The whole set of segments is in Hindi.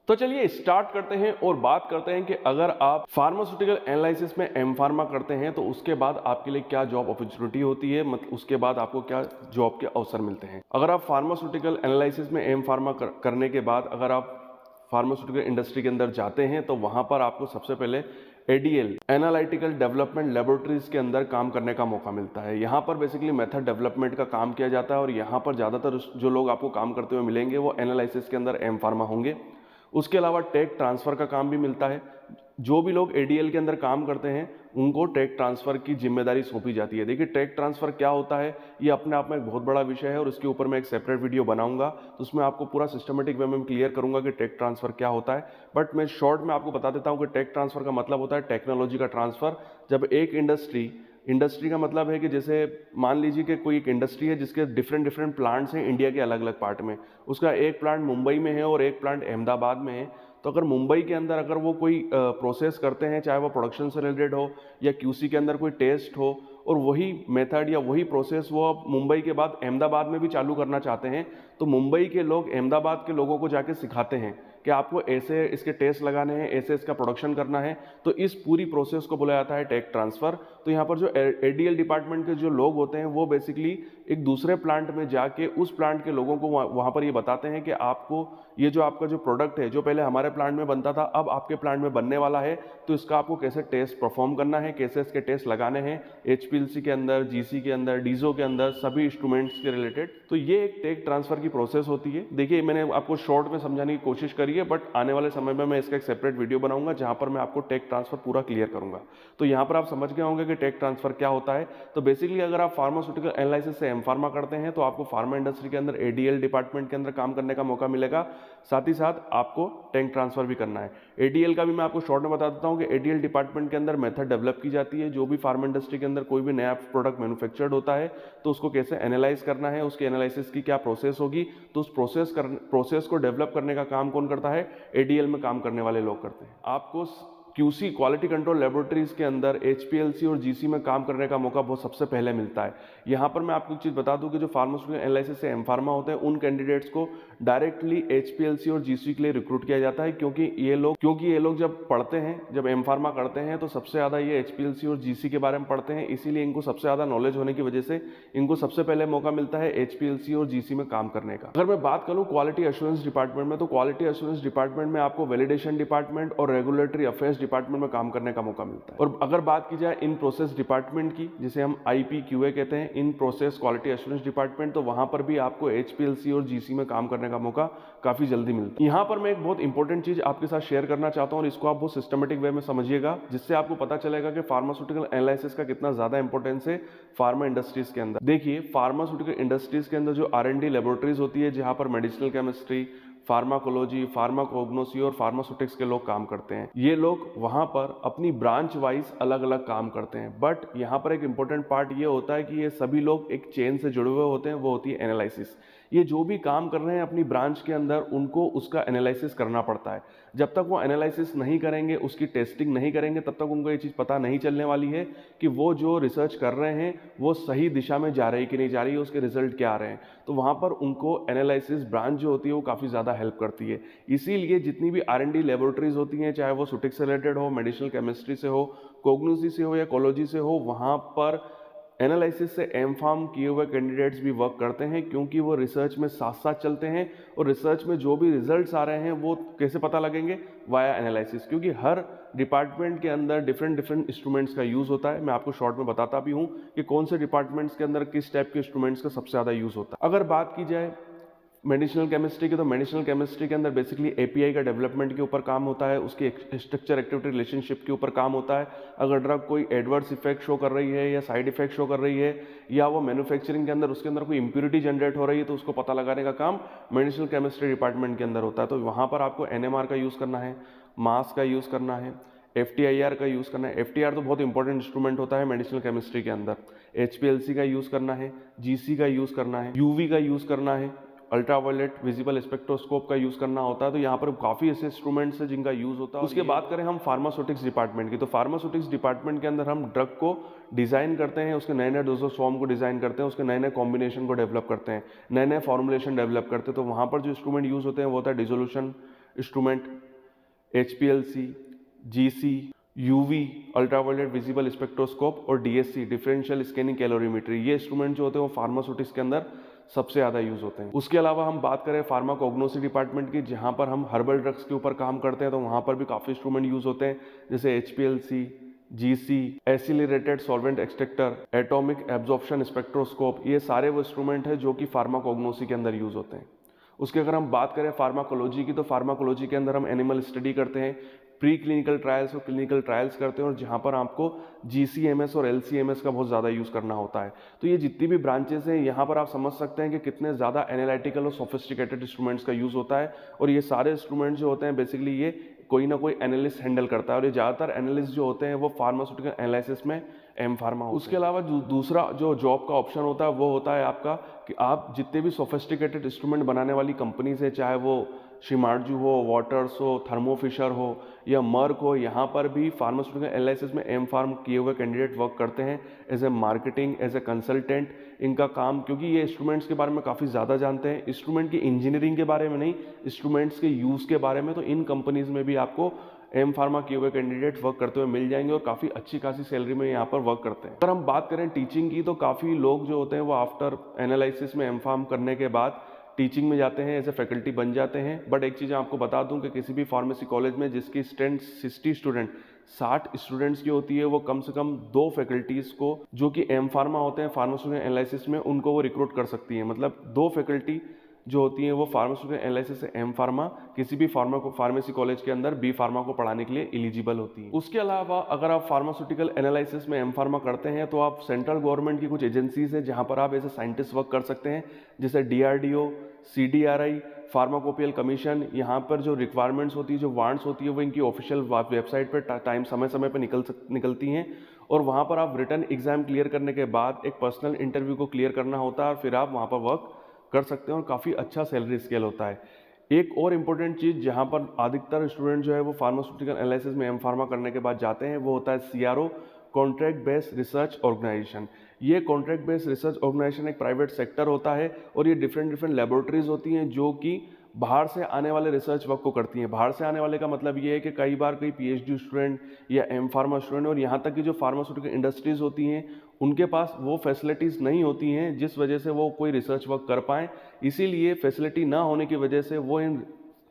तो चलिए स्टार्ट करते हैं और बात करते हैं कि अगर आप फार्मास्यूटिकल एनालिसिस में एम फार्मा करते हैं तो उसके बाद आपके लिए क्या जॉब अपॉर्चुनिटी होती है, मतलब उसके बाद आपको क्या जॉब के अवसर मिलते हैं। अगर आप फार्मास्यूटिकल एनालिसिस में एम फार्मा करने के बाद अगर आप फार्मास्यूटिकल इंडस्ट्री के अंदर जाते हैं तो वहां पर आपको सबसे पहले एडीएल एनालिटिकल डेवलपमेंट लेबोरेटरीज के अंदर काम करने का मौका मिलता है। यहाँ पर बेसिकली मेथड डेवलपमेंट का काम किया जाता है और यहाँ पर ज़्यादातर जो लोग आपको काम करते हुए मिलेंगे वो एनालिसिस के अंदर एम फार्मा होंगे। उसके अलावा टेक ट्रांसफ़र का काम भी मिलता है। जो भी लोग एडीएल के अंदर काम करते हैं उनको टेक ट्रांसफ़र की जिम्मेदारी सौंपी जाती है। देखिए टेक ट्रांसफ़र क्या होता है ये अपने आप में एक बहुत बड़ा विषय है और इसके ऊपर मैं एक सेपरेट वीडियो बनाऊंगा, तो उसमें आपको पूरा सिस्टमेटिक वे में क्लियर करूंगा कि टेक ट्रांसफ़र क्या होता है। बट मैं शॉर्ट में आपको बता देता हूं कि टेक ट्रांसफ़र का मतलब होता है टेक्नोलॉजी का ट्रांसफ़र। जब एक इंडस्ट्री का मतलब है कि जैसे मान लीजिए कि कोई एक इंडस्ट्री है जिसके डिफरेंट प्लांट्स हैं इंडिया के अलग अलग पार्ट में, उसका एक प्लांट मुंबई में है और एक प्लांट अहमदाबाद में है। तो अगर मुंबई के अंदर अगर वो कोई प्रोसेस करते हैं, चाहे वो प्रोडक्शन से रिलेटेड हो या क्यूसी के अंदर कोई टेस्ट हो, और वही मेथड या वही प्रोसेस वो अब मुंबई के बाद अहमदाबाद में भी चालू करना चाहते हैं, तो मुंबई के लोग अहमदाबाद के लोगों को जाके सिखाते हैं कि आपको ऐसे इसके टेस्ट लगाने हैं, ऐसे इसका प्रोडक्शन करना है। तो इस पूरी प्रोसेस को बोला जाता है टेक ट्रांसफ़र। तो यहाँ पर जो एडीएल डिपार्टमेंट के जो लोग होते हैं वो बेसिकली एक दूसरे प्लांट में जाके उस प्लांट के लोगों को वहाँ पर ये बताते हैं कि आपको ये जो आपका जो प्रोडक्ट है जो पहले हमारे प्लांट में बनता था अब आपके प्लांट में बनने वाला है, तो इसका आपको कैसे टेस्ट परफॉर्म करना है, कैसे इसके टेस्ट लगाने हैं एचपीएलसी के अंदर, जीसी के अंदर, डीजो के अंदर, सभी इंस्ट्रूमेंट्स के रिलेटेड। तो ये एक टेक ट्रांसफ़र की प्रोसेस होती है। देखिए मैंने आपको शॉर्ट में समझाने की कोशिश करी है, बट आने वाले समय में मैं इसका एक सेपरेट वीडियो बनाऊंगा जहां पर मैं आपको टेक ट्रांसफ़र पूरा क्लियर करूंगा। तो यहाँ पर आप समझ गए होंगे कि टेक ट्रांसफ़र क्या होता है। तो बेसिकली अगर आप फार्मास्यूटिकल एनालिसिस से एम फार्मा करते हैं तो आपको फार्मा इंडस्ट्री के अंदर एडीएल डिपार्टमेंट के अंदर काम करने का मौका मिलेगा, साथ ही साथ आपको टेक ट्रांसफ़र भी करना है। एडीएल का भी मैं आपको शॉर्ट में बता देता हूँ कि एडीएल डिपार्टमेंट के अंदर मेथड डेवलप की जाती है। जो भी फार्मा इंडस्ट्री के अंदर कोई भी नया प्रोडक्ट मैन्युफैक्चर्ड होता है तो उसको कैसे एनालाइज करना है, उसकी एनालिसिस की क्या प्रोसेस होगी, तो उस प्रोसेस को डेवलप करने का काम कौन करता है, एडीएल में काम करने वाले लोग करते हैं। आपको क्यूसी क्वालिटी कंट्रोल लेबोरेटरीज के अंदर एचपीएलसी और जीसी में काम करने का मौका बहुत सबसे पहले मिलता है। यहाँ पर मैं आपको एक चीज़ बता दूं कि जो फार्मास्यूटिकल एनालिसिस से एम फार्मा होते हैं उन कैंडिडेट्स को डायरेक्टली एचपीएलसी और जीसी के लिए रिक्रूट किया जाता है, क्योंकि ये लोग जब पढ़ते हैं, जब एम फार्मा करते हैं तो सबसे ज़्यादा ये एचपीएलसी और जीसी के बारे में पढ़ते हैं, इसीलिए इनको सबसे ज़्यादा नॉलेज होने की वजह से इनको सबसे पहले मौका मिलता है एचपीएलसी और जीसी में काम करने का। अगर मैं बात करूँ क्वालिटी एश्योरेंस डिपार्टमेंट में, तो क्वालिटी एश्योरेंस डिपार्टमेंट में आपको वैलिडेशन डिपार्टमेंट और रेगुलेटरी अफेयर्स डिपार्टमेंट में काम करने का मौका मिलता है। और अगर बात की जाए इन प्रोसेस डिपार्टमेंट की, जिसे हम आईपीक्यूए कहते हैं, in process quality assurance department, तो वहां पर भी आपको एचपीएलसी और जीसी में काम करने का मौका काफी जल्दी मिलता है। यहां पर मैं एक बहुत इंपॉर्टेंट चीज आपके साथ शेयर करना चाहता हूं और इसको आप बहुत सिस्टमेटिक वे में समझिएगा, जिससे आपको पता चलेगा कि फार्मास्यूटिकल एनालिसिस का कितना ज्यादा इंपॉर्टेंस है फार्मा इंडस्ट्रीज के अंदर। देखिए फार्मास्यूटिकल इंडस्ट्रीज के अंदर जो आर&डी लेबोरेटरीज होती है जहां पर मेडिसिनल केमिस्ट्री, फार्माकोलॉजी, फार्माकोग्नोसी और फार्मास्यूटिक्स के लोग काम करते हैं, ये लोग वहां पर अपनी ब्रांच वाइज अलग अलग काम करते हैं। बट यहाँ पर एक इंपॉर्टेंट पार्ट ये होता है कि ये सभी लोग एक चेन से जुड़े हुए होते हैं, वो होती है एनालिसिस। ये जो भी काम कर रहे हैं अपनी ब्रांच के अंदर उनको उसका एनालिसिस करना पड़ता है। जब तक वो एनालिसिस नहीं करेंगे, उसकी टेस्टिंग नहीं करेंगे, तब तक उनको ये चीज़ पता नहीं चलने वाली है कि वो जो रिसर्च कर रहे हैं वो सही दिशा में जा रही है कि नहीं जा रही है, उसके रिजल्ट क्या आ रहे हैं। तो वहाँ पर उनको एनालिसिस ब्रांच जो होती है वो काफ़ी ज़्यादा हेल्प करती है। इसीलिए जितनी भी आर&डी लेबोरेटरीज होती हैं, चाहे वो सुटिक से रिलेटेड हो, मेडिसिनल केमिस्ट्री से हो, कोग्नोसी से हो या कोलॉजी से हो, वहाँ पर एनालिसिस से एम फार्म किए हुए कैंडिडेट्स भी वर्क करते हैं, क्योंकि वो रिसर्च में साथ साथ चलते हैं और रिसर्च में जो भी रिजल्ट्स आ रहे हैं वो कैसे पता लगेंगे, वाया एनालिसिस। क्योंकि हर डिपार्टमेंट के अंदर डिफरेंट इंस्ट्रूमेंट्स का यूज़ होता है। मैं आपको शॉर्ट में बताता भी हूँ कि कौन से डिपार्टमेंट्स के अंदर किस टाइप के इंस्ट्रूमेंट्स का सबसे ज़्यादा यूज़ होता है। अगर बात की जाए मेडिसिनल केमिस्ट्री की, तो मेडिसिनल केमिस्ट्री के अंदर बेसिकली एपीआई का डेवलपमेंट के ऊपर काम होता है, उसकी स्ट्रक्चर एक्टिविटी रिलेशनशिप के ऊपर काम होता है। अगर ड्रग कोई एडवर्स इफेक्ट शो कर रही है या साइड इफेक्ट शो कर रही है या वो मैन्युफैक्चरिंग के अंदर उसके अंदर कोई इंप्योरिटी जनरेट हो रही है, तो उसको पता लगाने का काम मेडिसिनल केमिस्ट्री डिपार्टमेंट के अंदर होता है। तो वहाँ पर आपको एनएमआर का यूज़ करना है, मास का यूज़ करना है, एफटीआईआर का यूज़ करना है। एफटीआर तो बहुत इंपॉर्टेंट इंस्ट्रूमेंट होता है मेडिसिनल केमिस्ट्री के अंदर। एचपीएलसी का यूज़ करना है, जीसी का यूज़ करना है, यूवी का यूज़ करना है, अल्ट्रावायलेट विजिबल स्पेक्ट्रोस्कोप का यूज़ करना होता है। तो यहाँ पर काफ़ी ऐसे इंस्ट्रूमेंट्स हैं जिनका यूज़ होता है। उसके बात करें हम फार्मास्यूटिक्स डिपार्टमेंट की, तो फार्मास्यूटिक्स डिपार्टमेंट के अंदर हम ड्रग को डिज़ाइन करते हैं, उसके नए नए डोजेज फॉर्म को डिज़ाइन करते हैं, उसके नए नए कॉम्बिनेशन को डेवलप करते हैं, नए नए फॉर्मुलेशन डेवलप करते हैं। तो वहाँ पर जो इंस्ट्रूमेंट यूज़ होते हैं वो होता है dissolution instrument, HPLC, GC, UV ultraviolet visible spectroscope और DSC डिफरेंशियल स्कैनिंग कैलोरीमेट्री, ये इंस्ट्रूमेंट जो होते हैं वो फार्मास्यूटिक्स के अंदर सबसे ज़्यादा यूज़ होते हैं। उसके अलावा हम बात करें फार्माकोग्नोसी डिपार्टमेंट की, जहाँ पर हम हर्बल ड्रग्स के ऊपर काम करते हैं, तो वहाँ पर भी काफ़ी इंस्ट्रूमेंट यूज़ होते हैं, जैसे HPLC, GC, accelerated solvent extractor, atomic absorption spectroscope, ये सारे वो इंस्ट्रूमेंट है जो कि फार्माकोग्नोसी के अंदर यूज़ होते हैं। उसके अगर हम बात करें फार्माकोलॉजी की, तो फार्माकोलॉजी के अंदर हम एनिमल स्टडी करते हैं, प्री क्लिनिकल ट्रायल्स और क्लिनिकल ट्रायल्स करते हैं, और जहाँ पर आपको GCMS और LCMS का बहुत ज़्यादा यूज़ करना होता है। तो ये जितनी भी ब्रांचेस हैं, यहाँ पर आप समझ सकते हैं कि कितने ज़्यादा एनालिटिकल और सोफिस्टिकेटेड इंस्ट्रूमेंट्स का यूज़ होता है, और ये सारे इंस्ट्रूमेंट्स जो होते हैं बेसिकली ये कोई ना कोई एनालिस्ट हैंडल करता है, और ये ज़्यादातर एनालिस्ट जो होते हैं वो फार्मास्यूटिकल एनालिसिस में एम फार्मा। उसके अलावा दूसरा जो जॉब का ऑप्शन होता है वो होता है आपका कि आप जितने भी सोफिस्टिकेटेड इंस्ट्रूमेंट बनाने वाली कंपनीज है, चाहे वो शिमार्जू हो, वाटर्स हो, थर्मो फिशर हो या मर्क हो, यहाँ पर भी फार्मास्यूटिकल एनालिसिस में एम फार्म किए हुए कैंडिडेट वर्क करते हैं as a marketing, as a consultant. इनका काम, क्योंकि ये इंस्ट्रूमेंट्स के बारे में काफ़ी ज़्यादा जानते हैं, इंस्ट्रूमेंट की इंजीनियरिंग के बारे में नहीं, इंस्ट्रूमेंट्स के यूज़ के बारे में, तो इन कंपनीज में भी आपको एम फार्मा किए हुए कैंडिडेट वर्क करते हुए मिल जाएंगे और काफ़ी अच्छी खासी सैलरी में यहाँ पर वर्क करते हैं। अगर हम बात करें टीचिंग की, तो काफ़ी लोग जो होते हैं वो आफ्टर एनालिसिस में एम फार्म करने के बाद टीचिंग में जाते हैं, एज ए फैकल्टी बन जाते हैं। बट एक चीज़ आपको बता दूं कि किसी भी फार्मेसी कॉलेज में जिसकी स्ट्रेंथ 60 स्टूडेंट 60 स्टूडेंट्स की होती है, वो कम से कम 2 फैकल्टीज़ को जो कि एम फार्मा होते हैं फार्मास्यूटिकल एनालिसिस में, उनको वो रिक्रूट कर सकती है। मतलब 2 फैकल्टी जो होती हैं वो फार्मास्यूटिकल एनालिसिस से एम फार्मा किसी भी फार्मेसी कॉलेज के अंदर बी फार्मा को पढ़ाने के लिए एलिजिबल होती है। उसके अलावा अगर आप फार्मास्यूटिकल एनालिसिस में एम फार्मा करते हैं तो आप सेंट्रल गवर्नमेंट की कुछ एजेंसीज है जहां पर आप एज ए साइंटिस्ट वर्क कर सकते हैं, जैसे DRDO, CDRI, फार्माकोपियल कमीशन। यहाँ पर जो रिक्वायरमेंट्स होती है, जो वांट्स होती है, वो इनकी ऑफिशियल वेबसाइट पर समय समय पर निकलती हैं, और वहाँ पर आप रिटन एग्जाम क्लियर करने के बाद एक पर्सनल इंटरव्यू को क्लियर करना होता है और फिर आप वहाँ पर वर्क कर सकते हैं और काफ़ी अच्छा सैलरी स्केल होता है। एक और इम्पोर्टेंट चीज़ जहाँ पर अधिकतर स्टूडेंट जो है वो फार्मास्यूटिकल एनालिसिस में एम फार्मा करने के बाद जाते हैं, वो होता है CRO, contract based research organisation. ये कॉन्ट्रैक्ट बेस्ड रिसर्च ऑर्गेनाइजेशन एक प्राइवेट सेक्टर होता है, और ये डिफरेंट लेबोरेटरीज होती हैं जो कि बाहर से आने वाले रिसर्च वर्क को करती हैं। बाहर से आने वाले का मतलब ये है कि कई बार कोई PhD स्टूडेंट या एम फार्मा स्टूडेंट, और यहाँ तक कि जो फार्मास्यूटिकल इंडस्ट्रीज होती हैं उनके पास वो फैसिलिटीज़ नहीं होती हैं जिस वजह से वो कोई रिसर्च वर्क कर पाएँ। इसीलिए फैसिलिटी ना होने की वजह से वो इन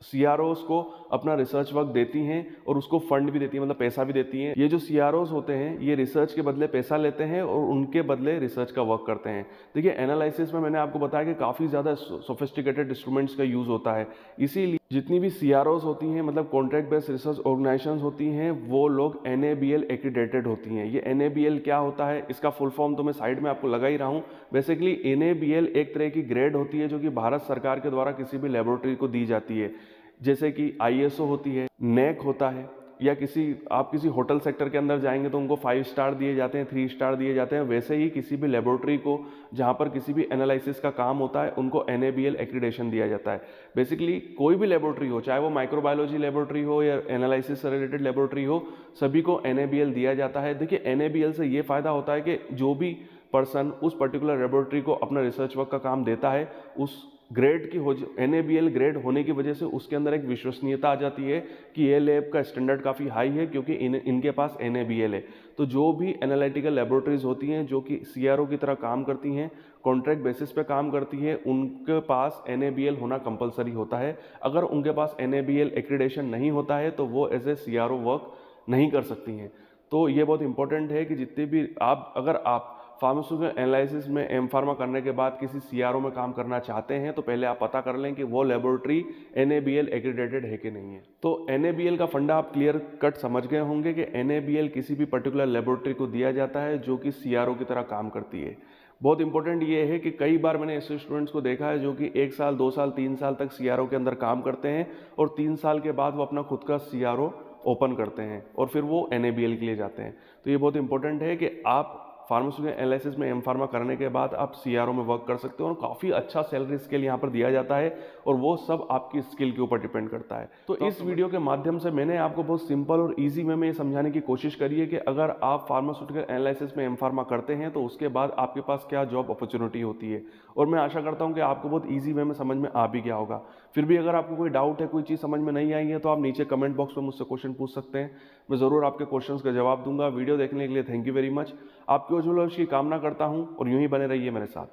CROs को अपना रिसर्च वर्क देती हैं और उसको फंड भी देती हैं, मतलब पैसा भी देती हैं। ये जो CROs होते हैं ये रिसर्च के बदले पैसा लेते हैं और उनके बदले रिसर्च का वर्क करते हैं। देखिए एनालिसिस में मैंने आपको बताया कि काफ़ी ज़्यादा सोफिस्टिकेटेड इंस्ट्रूमेंट्स का यूज़ होता है, इसीलिए जितनी भी CROs होती हैं, मतलब कॉन्ट्रैक्ट बेस्ड रिसर्च ऑर्गेनाइजेशंस होती हैं, वो लोग NABL एक्रीडेटेड होती हैं। ये NABL क्या होता है, इसका फुल फॉर्म तो मैं साइड में आपको लगा ही रहा हूँ। बेसिकली NABL एक तरह की ग्रेड होती है जो कि भारत सरकार के द्वारा किसी भी लेबोरेटरी को दी जाती है, जैसे कि ISO होती है, NAC होता है, या आप किसी होटल सेक्टर के अंदर जाएंगे तो उनको 5 स्टार दिए जाते हैं, 3 स्टार दिए जाते हैं। वैसे ही किसी भी लेबोरेटरी को जहाँ पर किसी भी एनालिसिस का काम होता है उनको NABL एक्रीडेशन दिया जाता है। बेसिकली कोई भी लेबोरेटरी हो, चाहे वो माइक्रोबायोलॉजी लेबोरेटरी हो या एनालिसिस से रिलेटेड लेबोरेटरी हो, सभी को NABL दिया जाता है। देखिए NABL से ये फ़ायदा होता है कि जो भी पर्सन उस पर्टिकुलर लेबोरेटरी को अपना रिसर्च वर्क का काम देता है, उस ग्रेड की NABL ग्रेड होने की वजह से उसके अंदर एक विश्वसनीयता आ जाती है कि ये लैब का स्टैंडर्ड काफ़ी हाई है क्योंकि इनके पास NABL है। तो जो भी एनालिटिकल लेबोरेटरीज होती हैं जो कि CRO की तरह काम करती हैं, कॉन्ट्रैक्ट बेसिस पे काम करती हैं, उनके पास NABL होना कंपलसरी होता है। अगर उनके पास NABL एक्रीडेशन नहीं होता है तो वो एज ए CRO वर्क नहीं कर सकती हैं। तो ये बहुत इंपॉर्टेंट है कि जितने भी अगर आप फार्मास्यूटिकल एनालिसिस में एम फार्मा करने के बाद किसी CRO में काम करना चाहते हैं तो पहले आप पता कर लें कि वो लेबोरेटरी NABL एक्रीडेटेड है कि नहीं है। तो NABL का फंडा आप क्लियर कट समझ गए होंगे कि NABL किसी भी पर्टिकुलर लेबोरेटरी को दिया जाता है जो कि CRO की तरह काम करती है। बहुत इंपॉर्टेंट ये है कि कई बार मैंने ऐसे स्टूडेंट्स को देखा है जो कि 1 साल 2 साल 3 साल तक CRO के अंदर काम करते हैं और 3 साल के बाद वो अपना खुद का CRO ओपन करते हैं और फिर वो NABL के लिए जाते हैं। तो ये बहुत इंपॉर्टेंट है कि आप फार्मास्यूटिकल एनालिसिस में एम फार्मा करने के बाद आप सीआरओ में वर्क कर सकते हो और काफ़ी अच्छा सैलरी स्केल यहाँ पर दिया जाता है और वो सब आपकी स्किल के ऊपर डिपेंड करता है। तो इस वीडियो के माध्यम से मैंने आपको बहुत सिंपल और ईजी वे में ये समझाने की कोशिश करी है कि अगर आप फार्मास्यूटिकल एनालिसिस में एम फार्मा करते हैं तो उसके बाद आपके पास क्या जॉब अपॉर्चुनिटी होती है, और मैं आशा करता हूँ कि आपको बहुत ईजी वे में समझ में आ भी गया होगा। फिर भी अगर आपको कोई डाउट है, कोई चीज़ समझ में नहीं आई है, तो आप नीचे कमेंट बॉक्स में मुझसे क्वेश्चन पूछ सकते हैं। मैं ज़रूर आपके क्वेश्चंस का जवाब दूंगा। वीडियो देखने के लिए थैंक यू वेरी मच। आपके उज्ज्वल भविष्य की कामना करता हूँ और यूं ही बने रहिए मेरे साथ।